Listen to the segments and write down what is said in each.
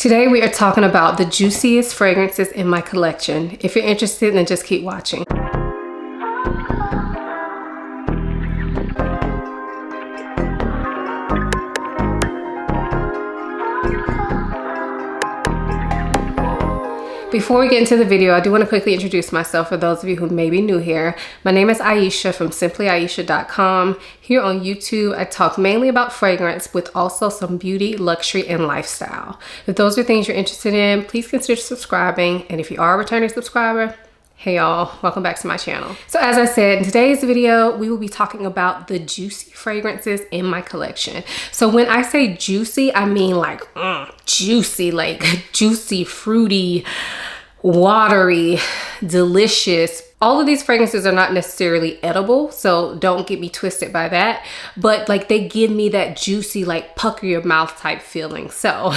Today we are talking about the juiciest fragrances in my collection. If you're interested, then just keep watching. Before we get into the video, I do want to quickly introduce myself for those of you who may be new here. My name is Aisha from simplyaisha.com. Here on YouTube, I talk mainly about fragrance with also some beauty, luxury, and lifestyle. If those are things you're interested in, please consider subscribing. And if you are a returning subscriber, hey y'all, welcome back to my channel. So as I said, in today's video, we will be talking about the juicy fragrances in my collection. So when I say juicy, I mean like juicy, like juicy, fruity, watery, delicious. All of these fragrances are not necessarily edible, so don't get me twisted by that, but like they give me that juicy, like pucker your mouth type feeling. So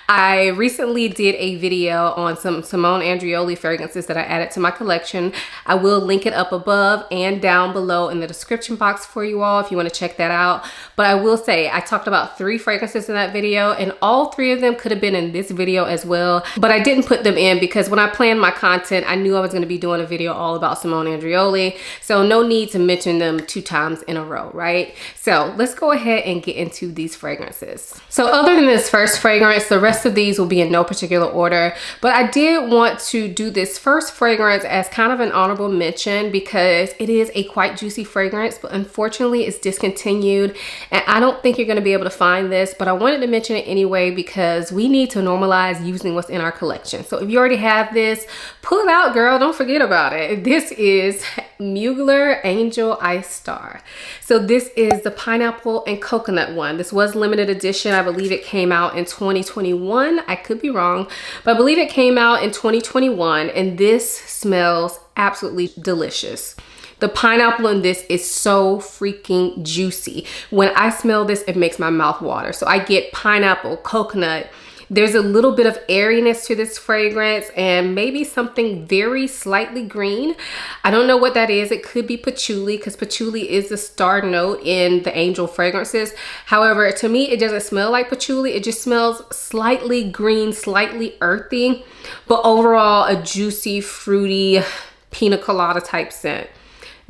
I recently did a video on some Simone Andreoli fragrances that I added to my collection. I will link it up above and down below in the description box for you all if you want to check that out. But I will say I talked about 3 fragrances in that video, and all 3 of them could have been in this video as well. But I didn't put them in because when I planned my content, I knew I was going to be doing a video all about Simone Andreoli. So no need to mention them 2 times in a row, right? So let's go ahead and get into these fragrances. So other than this first fragrance, the rest of these will be in no particular order, but I did want to do this first fragrance as kind of an honorable mention because it is a quite juicy fragrance, but unfortunately it's discontinued and I don't think you're going to be able to find this, but I wanted to mention it anyway because we need to normalize using what's in our collection. So if you already have this, pull it out, girl, don't forget about it. This is Mugler Angel Ice Star. So this is the pineapple and coconut one. This was limited edition. I believe it came out in 2021. I could be wrong, but I believe it came out in 2021, and this smells absolutely delicious. The pineapple in this is so freaking juicy. When I smell this, it makes my mouth water. So I get pineapple, coconut. There's a little bit of airiness to this fragrance and maybe something very slightly green. I don't know what that is. It could be patchouli because patchouli is the star note in the Angel fragrances. However, to me, it doesn't smell like patchouli. It just smells slightly green, slightly earthy, but overall a juicy, fruity, pina colada type scent.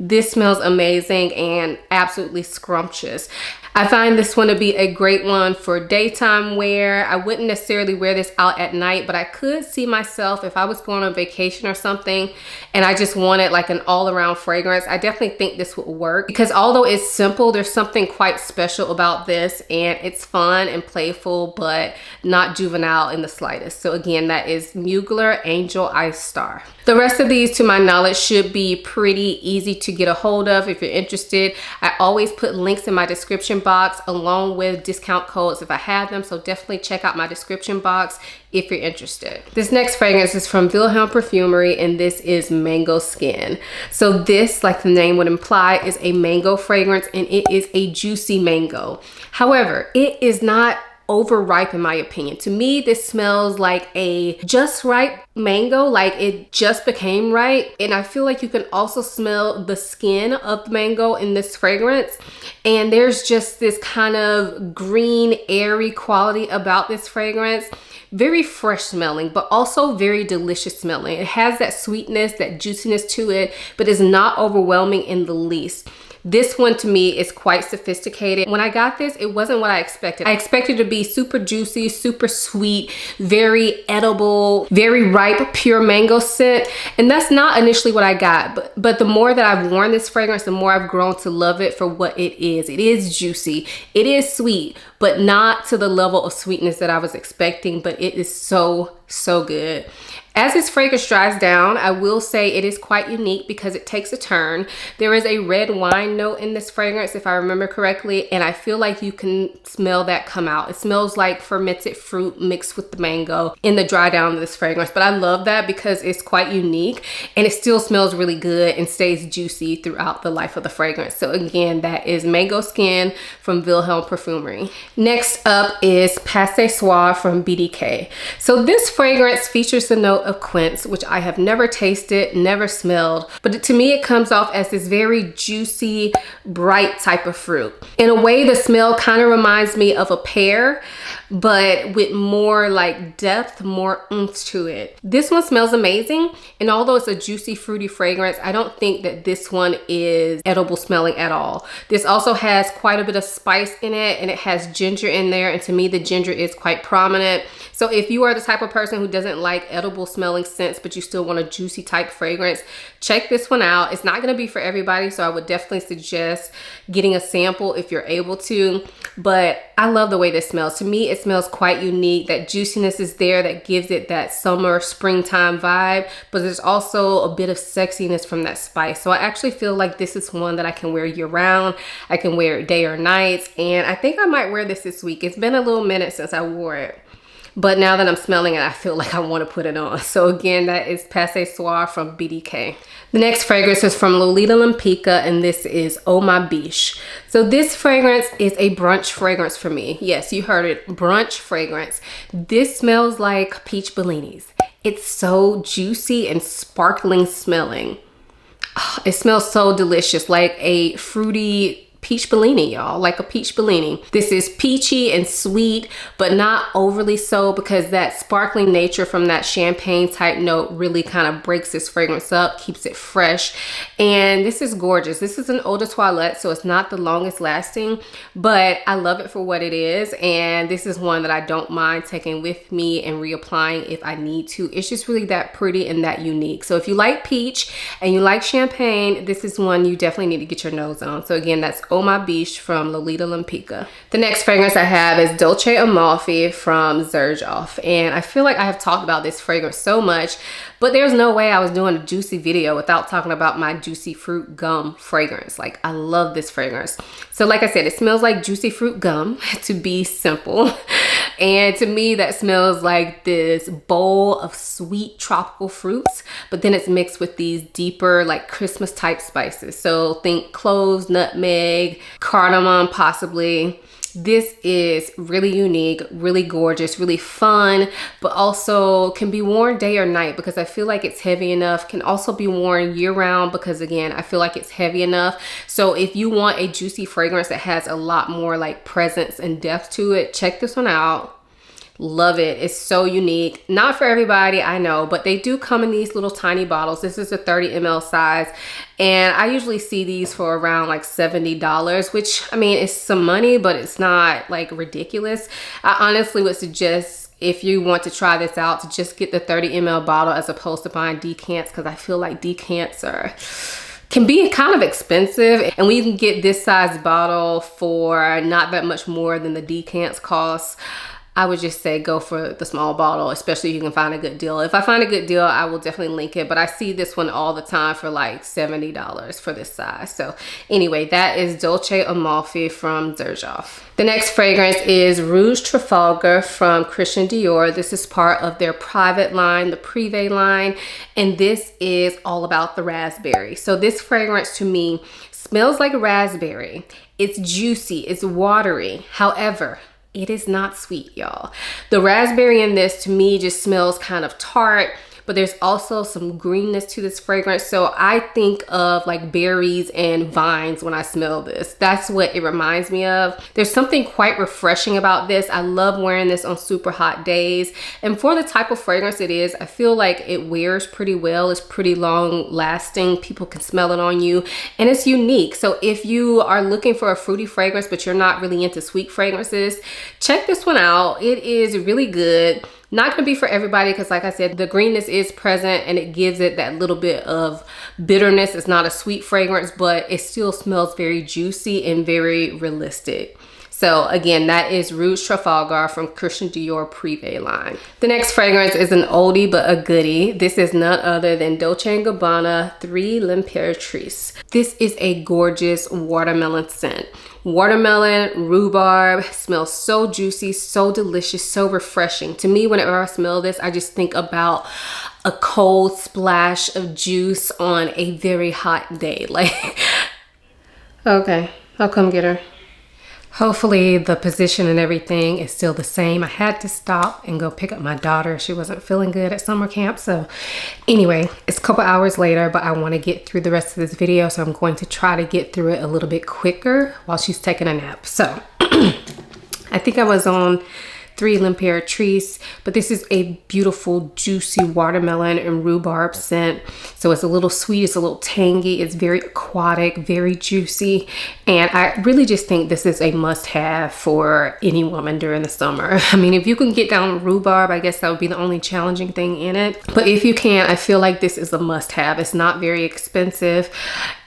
This smells amazing and absolutely scrumptious. I find this one to be a great one for daytime wear. I wouldn't necessarily wear this out at night, but I could see myself if I was going on vacation or something and I just wanted like an all-around fragrance. I definitely think this would work because although it's simple, there's something quite special about this and it's fun and playful, but not juvenile in the slightest. So again, that is Mugler Angel Ice Star. The rest of these, to my knowledge, should be pretty easy to get a hold of if you're interested. I always put links in my description box along with discount codes if I have them, so definitely check out my description box if you're interested. This next fragrance is from Wilhelm Perfumery and this is Mango Skin. So this, like the name would imply, is a mango fragrance and it is a juicy mango. However, it is not overripe in my opinion. To me, this smells like a just ripe mango, like it just became ripe. And I feel like you can also smell the skin of the mango in this fragrance. And there's just this kind of green, airy quality about this fragrance. Very fresh smelling, but also very delicious smelling. It has that sweetness, that juiciness to it, but is not overwhelming in the least. This one to me is quite sophisticated. When I got this, it wasn't what I expected. I expected it to be super juicy, super sweet, very edible, very ripe, pure mango scent. And that's not initially what I got. But the more that I've worn this fragrance, the more I've grown to love it for what it is. It is juicy, it is sweet, but not to the level of sweetness that I was expecting, but it is so good. As this fragrance dries down, I will say it is quite unique because it takes a turn. There is a red wine note in this fragrance, if I remember correctly, and I feel like you can smell that come out. It smells like fermented fruit mixed with the mango in the dry down of this fragrance, but I love that because it's quite unique and it still smells really good and stays juicy throughout the life of the fragrance. So again, that is Mango Skin from Wilhelm Perfumery. Next up is Passe Soir from BDK. So this fragrance features the note of quince, which I have never tasted, never smelled, but to me it comes off as this very juicy, bright type of fruit. In a way, the smell kind of reminds me of a pear, but with more like depth, more oomph to it. This one smells amazing, and although it's a juicy, fruity fragrance, I don't think that this one is edible smelling at all. This also has quite a bit of spice in it, and it has ginger in there, and to me the ginger is quite prominent. So if you are the type of person who doesn't like edible smelling scents, but you still want a juicy type fragrance, check this one out. It's not going to be for everybody, so I would definitely suggest getting a sample if you're able to, but I love the way this smells. To me, it smells quite unique. That juiciness is there that gives it that summer, springtime vibe, but there's also a bit of sexiness from that spice. So I actually feel like this is one that I can wear year round. I can wear it day or night, and I think I might wear this week. It's been a little minute since I wore it, but now that I'm smelling it, I feel like I want to put it on. So again, that is Passé Soir from BDK. The next fragrance is from Lolita Lampica, and this is Oh My Biche. So this fragrance is a brunch fragrance for me. Yes, you heard it, brunch fragrance. This smells like peach bellinis. It's so juicy and sparkling smelling. It smells so delicious, like a fruity peach bellini, y'all, like a peach bellini. This is peachy and sweet, but not overly so, because that sparkling nature from that champagne type note really kind of breaks this fragrance up, keeps it fresh. And this is gorgeous. This is an eau de toilette, so it's not the longest lasting, but I love it for what it is. And this is one that I don't mind taking with me and reapplying if I need to. It's just really that pretty and that unique. So if you like peach and you like champagne, this is one you definitely need to get your nose on. So again, that's Oh My Biche from Lolita Lampica. The next fragrance I have is Dolce Amalfi from Xerjoff. And I feel like I have talked about this fragrance so much, but there's no way I was doing a juicy video without talking about my juicy fruit gum fragrance. Like, I love this fragrance. So like I said, it smells like juicy fruit gum, to be simple. And to me, that smells like this bowl of sweet tropical fruits, but then it's mixed with these deeper, like Christmas type spices. So think cloves, nutmeg, cardamom, possibly. This is really unique, really gorgeous, really fun, but also can be worn day or night, because I feel like it's heavy enough. Can also be worn year round, because again, I feel like it's heavy enough. So if you want a juicy fragrance that has a lot more like presence and depth to it, check this one out. Love it. It's so unique. Not for everybody, I know, but they do come in these little tiny bottles. This is a 30 ml size, and I usually see these for around like $70, which, I mean, it's some money, but it's not like ridiculous. I honestly would suggest, if you want to try this out, to just get the 30 ml bottle as opposed to buying decants, because I feel like decants can be kind of expensive, and we can get this size bottle for not that much more than the decants cost. I would just say go for the small bottle, especially if you can find a good deal. If I find a good deal, I will definitely link it, but I see this one all the time for like $70 for this size. So anyway, that is Dolce Amalfi from Xerjoff. The next fragrance is Rouge Trafalgar from Christian Dior. This is part of their private line, the Privé line, and this is all about the raspberry. So this fragrance to me smells like raspberry. It's juicy, it's watery. However, it is not sweet, y'all. The raspberry in this to me just smells kind of tart, but there's also some greenness to this fragrance. So I think of like berries and vines when I smell this. That's what it reminds me of. There's something quite refreshing about this. I love wearing this on super hot days. And for the type of fragrance it is, I feel like it wears pretty well. It's pretty long lasting. People can smell it on you, and it's unique. So if you are looking for a fruity fragrance, but you're not really into sweet fragrances, check this one out. It is really good. Not gonna be for everybody, because like I said, the greenness is present and it gives it that little bit of bitterness. It's not a sweet fragrance, but it still smells very juicy and very realistic. So again, that is Rouge Trafalgar from Christian Dior Privé line. The next fragrance is an oldie but a goodie. This is none other than Dolce & Gabbana 3 L'Impératrice. This is a gorgeous watermelon scent. Watermelon, rhubarb, smells so juicy, so delicious, so refreshing. To me, whenever I smell this, I just think about a cold splash of juice on a very hot day. Like, okay, I'll come get her. Hopefully the position and everything is still the same. I had to stop and go pick up my daughter. She wasn't feeling good at summer camp. So anyway, it's a couple hours later, but I want to get through the rest of this video. So I'm going to try to get through it a little bit quicker while she's taking a nap. So I think I was on 3 L'Imperatrice, but this is a beautiful juicy watermelon and rhubarb scent. So it's a little sweet, it's a little tangy, it's very aquatic, very juicy, and I really just think this is a must-have for any woman during the summer. I mean, if you can get down rhubarb, I guess that would be the only challenging thing in it, but if you can, I feel like this is a must-have. It's not very expensive,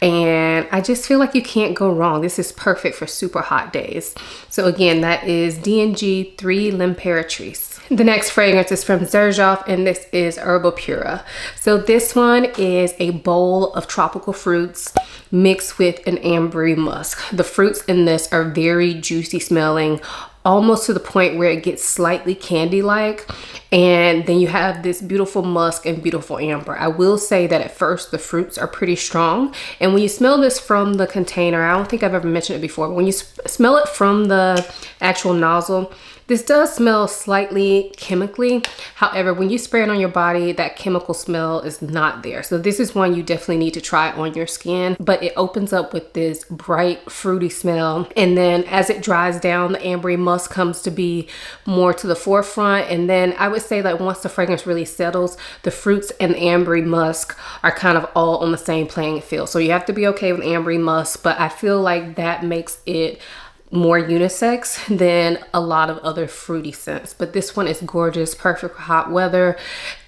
and I just feel like you can't go wrong. This is perfect for super hot days. So again, that is D&G 3 L'Imperatrice. The next fragrance is from Xerjoff, and this is Herbal Pura. So this one is a bowl of tropical fruits mixed with an ambery musk. The fruits in this are very juicy smelling, almost to the point where it gets slightly candy-like, and then you have this beautiful musk and beautiful amber. I will say that at first the fruits are pretty strong, and when you smell this from the container, I don't think I've ever mentioned it before, but when you smell it from the actual nozzle, this does smell slightly chemically. However, when you spray it on your body, that chemical smell is not there. So this is one you definitely need to try on your skin, but it opens up with this bright fruity smell. And then as it dries down, the ambery musk comes to be more to the forefront. And then I would say that once the fragrance really settles, the fruits and the ambery musk are kind of all on the same playing field. So you have to be okay with ambery musk, but I feel like that makes it more unisex than a lot of other fruity scents. But this one is gorgeous, perfect for hot weather,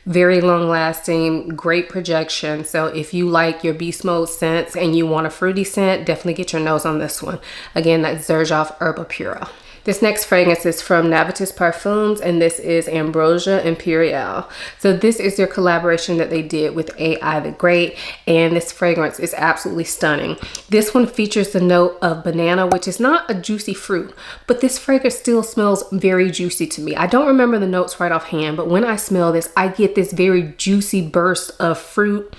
very long lasting, great projection. So if you like your beast mode scents and you want a fruity scent, definitely get your nose on this one. Again, that's Xerjoff Herbal Pura. This next fragrance is from Navitus Parfums, and this is Ambrosia Imperial. So this is their collaboration that they did with AI the Great, and this fragrance is absolutely stunning. This one features the note of banana, which is not a juicy fruit, but this fragrance still smells very juicy to me. I don't remember the notes right offhand, but when I smell this, I get this very juicy burst of fruit.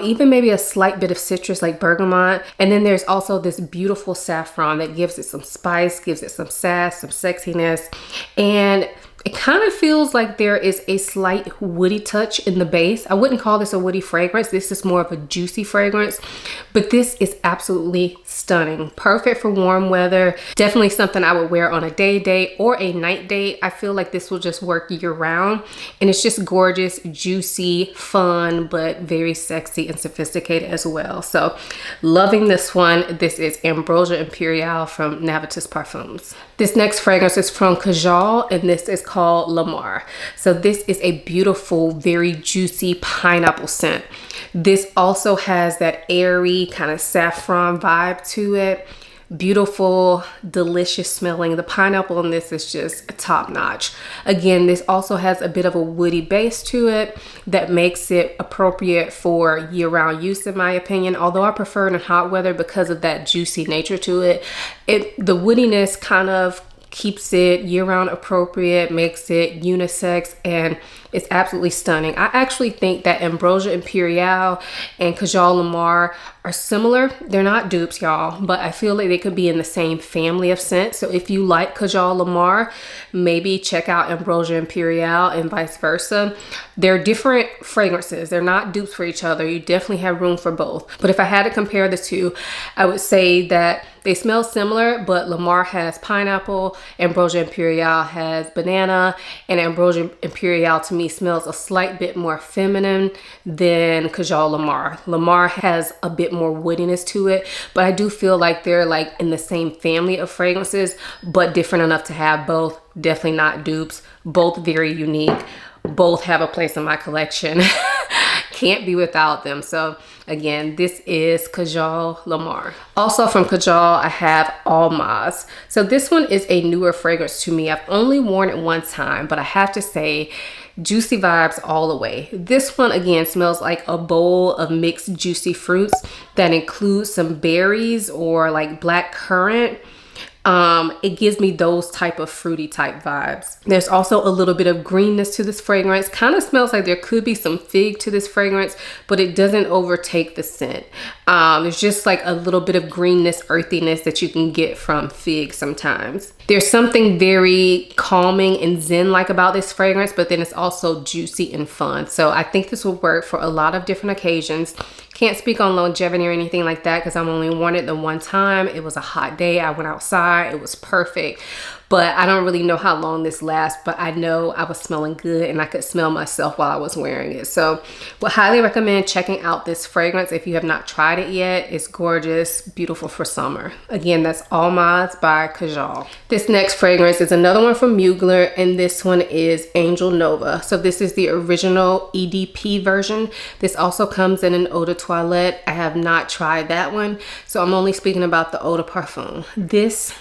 Even maybe a slight bit of citrus like bergamot. And then there's also this beautiful saffron that gives it some spice, gives it some sass, some sexiness. And it kind of feels like there is a slight woody touch in the base. I wouldn't call this a woody fragrance. This is more of a juicy fragrance, but this is absolutely stunning. Perfect for warm weather. Definitely something I would wear on a day date or a night date. I feel like this will just work year round, and it's just gorgeous, juicy, fun, but very sexy and sophisticated as well. So loving this one. This is Ambrosia Imperial from Navitus Parfums. This next fragrance is from Kajal, and this is called Lamar. So this is a beautiful, very juicy pineapple scent. This also has that airy kind of saffron vibe to it. Beautiful, delicious smelling. The pineapple in this is just top notch. Again, this also has a bit of a woody base to it that makes it appropriate for year-round use, in my opinion. Although I prefer it in hot weather because of that juicy nature to it. The woodiness kind of keeps it year-round appropriate, makes it unisex, and it's absolutely stunning. I actually think that Ambrosia Imperial and Kajal Lamar are similar. They're not dupes, y'all, but I feel like they could be in the same family of scents. So if you like Kajal Lamar, maybe check out Ambrosia Imperial and vice versa. They're different fragrances. They're not dupes for each other. You definitely have room for both. But if I had to compare the two, I would say that they smell similar, but Lamar has pineapple, Ambrosia Imperial has banana, and Ambrosia Imperial to me smells a slight bit more feminine than Kajal Lamar. Lamar has a bit more woodiness to it, but I do feel like they're like in the same family of fragrances, but different enough to have both. Definitely not dupes. Both very unique. Both have a place in my collection. Can't be without them. So again, this is Kajal Lamar. Also from Kajal, I have Almaz. So this one is a newer fragrance to me. I've only worn it one time, but I have to say, juicy vibes all the way. This one again smells like a bowl of mixed juicy fruits that includes some berries or like black currant. It gives me those type of fruity type vibes. There's also a little bit of greenness to this fragrance. Kind of smells like there could be some fig to this fragrance, but it doesn't overtake the scent. There's just like a little bit of greenness, earthiness that you can get from fig sometimes. There's something very calming and zen-like about this fragrance, but then it's also juicy and fun. So I think this will work for a lot of different occasions. Can't speak on longevity or anything like that because I've only worn it the one time. It was a hot day. I went outside. It was perfect. But I don't really know how long this lasts, but I know I was smelling good and I could smell myself while I was wearing it. So would highly recommend checking out this fragrance if you have not tried it yet. It's gorgeous, beautiful for summer. Again, that's All Mods by Kajal. This next fragrance is another one from Mugler, and this one is Angel Nova. So this is the original EDP version. This also comes in an eau de toilette. I have not tried that one, so I'm only speaking about the eau de parfum. This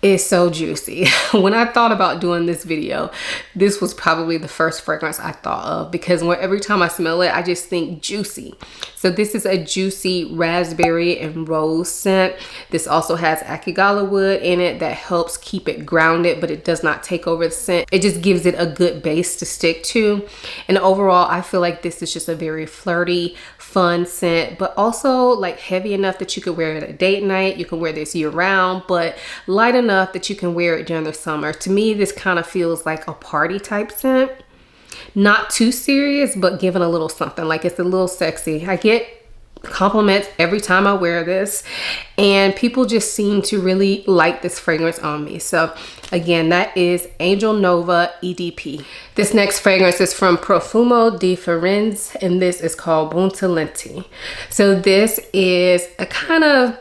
is so juicy. When I thought about doing this video, this was probably the first fragrance I thought of because every time I smell it, I just think juicy. So this is a juicy raspberry and rose scent. This also has akigala wood in it that helps keep it grounded, but it does not take over the scent. It just gives it a good base to stick to. And overall, I feel like this is just a very flirty, fun scent, but also like heavy enough that you could wear it at date night. You can wear this year round, but light enough that you can wear it during the summer. To me, this kind of feels like a party type scent. Not too serious, but giving a little something. Like it's a little sexy. I get compliments every time I wear this, and people just seem to really like this fragrance on me. So again, that is Angel Nova EDP. This next fragrance is from Profumo di Firenze, and this is called Buontalenti. So this is a kind of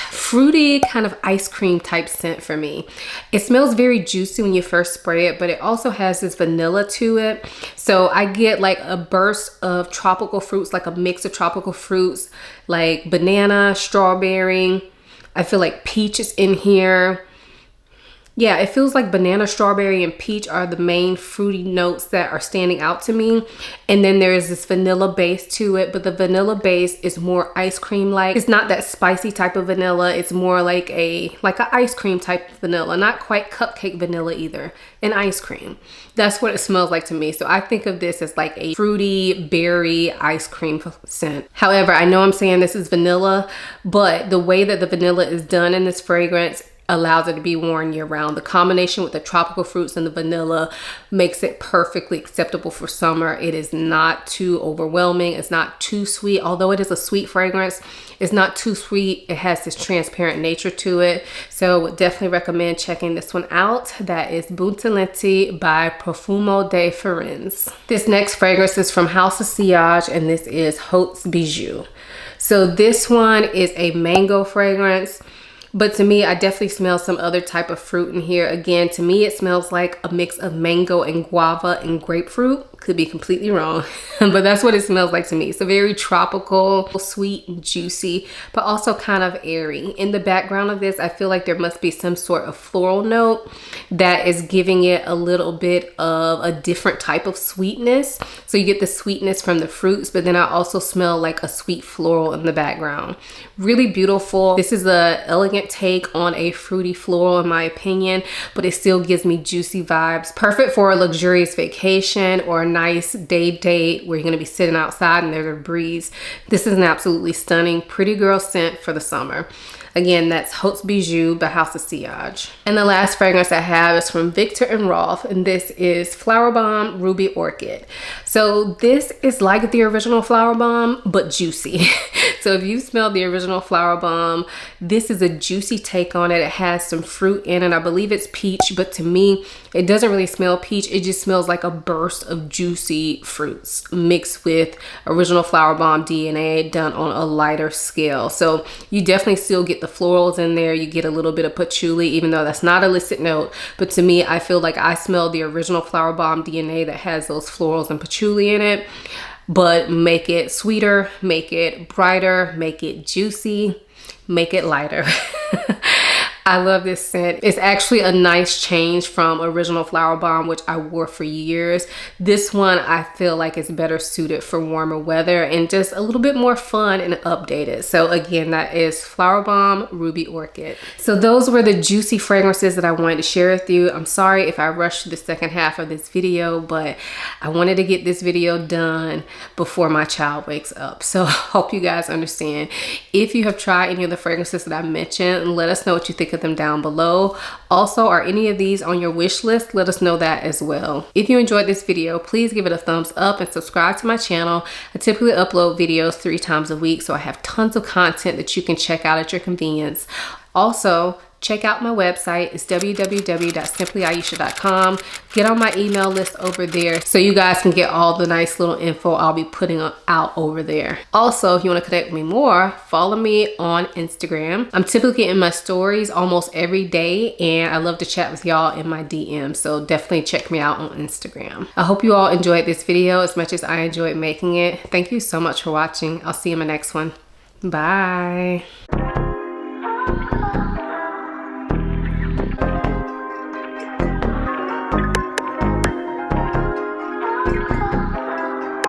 fruity, kind of ice cream type scent for me. It smells very juicy when you first spray it, but it also has this vanilla to it. So I get like a burst of tropical fruits, like a mix of tropical fruits, like banana, strawberry. I feel like peach is in here. Yeah, it feels like banana, strawberry, and peach are the main fruity notes that are standing out to me. And then there's this vanilla base to it, but the vanilla base is more ice cream-like. It's not that spicy type of vanilla. It's more like a ice cream type of vanilla, not quite cupcake vanilla either, an ice cream. That's what it smells like to me. So I think of this as like a fruity berry ice cream scent. However, I know I'm saying this is vanilla, but the way that the vanilla is done in this fragrance allows it to be worn year round. The combination with the tropical fruits and the vanilla makes it perfectly acceptable for summer. It is not too overwhelming. It's not too sweet. Although it is a sweet fragrance, it's not too sweet. It has this transparent nature to it. So would definitely recommend checking this one out. That is Buontalenti by Profumo di Firenze. This next fragrance is from House of Sillage, and this is Hautes Bijoux. So this one is a mango fragrance. But to me, I definitely smell some other type of fruit in here. Again, to me, it smells like a mix of mango and guava and grapefruit. Could be completely wrong, but that's what it smells like to me. So very tropical, sweet and juicy, but also kind of airy. In the background of this, I feel like there must be some sort of floral note that is giving it a little bit of a different type of sweetness. So you get the sweetness from the fruits, but then I also smell like a sweet floral in the background. Really beautiful. This is an elegant take on a fruity floral in my opinion, but it still gives me juicy vibes. Perfect for a luxurious vacation or a nice day date where you're going to be sitting outside and there's a breeze. This is an absolutely stunning pretty girl scent for the summer. Again, that's Hautes Bijoux by House of Sillage. And the last fragrance I have is from Viktor and Rolf, and this is Flower Bomb Ruby Orchid. So this is like the original Flower Bomb, but juicy. So if you smelled the original Flower Bomb, this is a juicy take on it. It has some fruit in it. I believe it's peach, but to me, it doesn't really smell peach. It just smells like a burst of juicy fruits mixed with original Flower Bomb DNA done on a lighter scale. So you definitely still get the florals in there. You get a little bit of patchouli, even though that's not a listed note. But to me, I feel like I smell the original Flower Bomb DNA that has those florals and patchouli in it, but make it sweeter, make it brighter, make it juicy, make it lighter. I love this scent. It's actually a nice change from Original Flower Bomb, which I wore for years. This one I feel like is better suited for warmer weather and just a little bit more fun and updated. So again, that is Flower Bomb Ruby Orchid. So those were the juicy fragrances that I wanted to share with you. I'm sorry if I rushed the second half of this video, but I wanted to get this video done before my child wakes up. So I hope you guys understand. If you have tried any of the fragrances that I mentioned, let us know what you think of them down below. Also, are any of these on your wish list? Let us know that as well. If you enjoyed this video, please give it a thumbs up and subscribe to my channel. I typically upload videos 3 times a week, so I have tons of content that you can check out at your convenience. Also, check out my website. It's www.simplyaisha.com. Get on my email list over there so you guys can get all the nice little info I'll be putting out over there. Also, if you want to connect with me more, follow me on Instagram. I'm typically in my stories almost every day, and I love to chat with y'all in my DM. So definitely check me out on Instagram. I hope you all enjoyed this video as much as I enjoyed making it. Thank you so much for watching. I'll see you in my next one. Bye.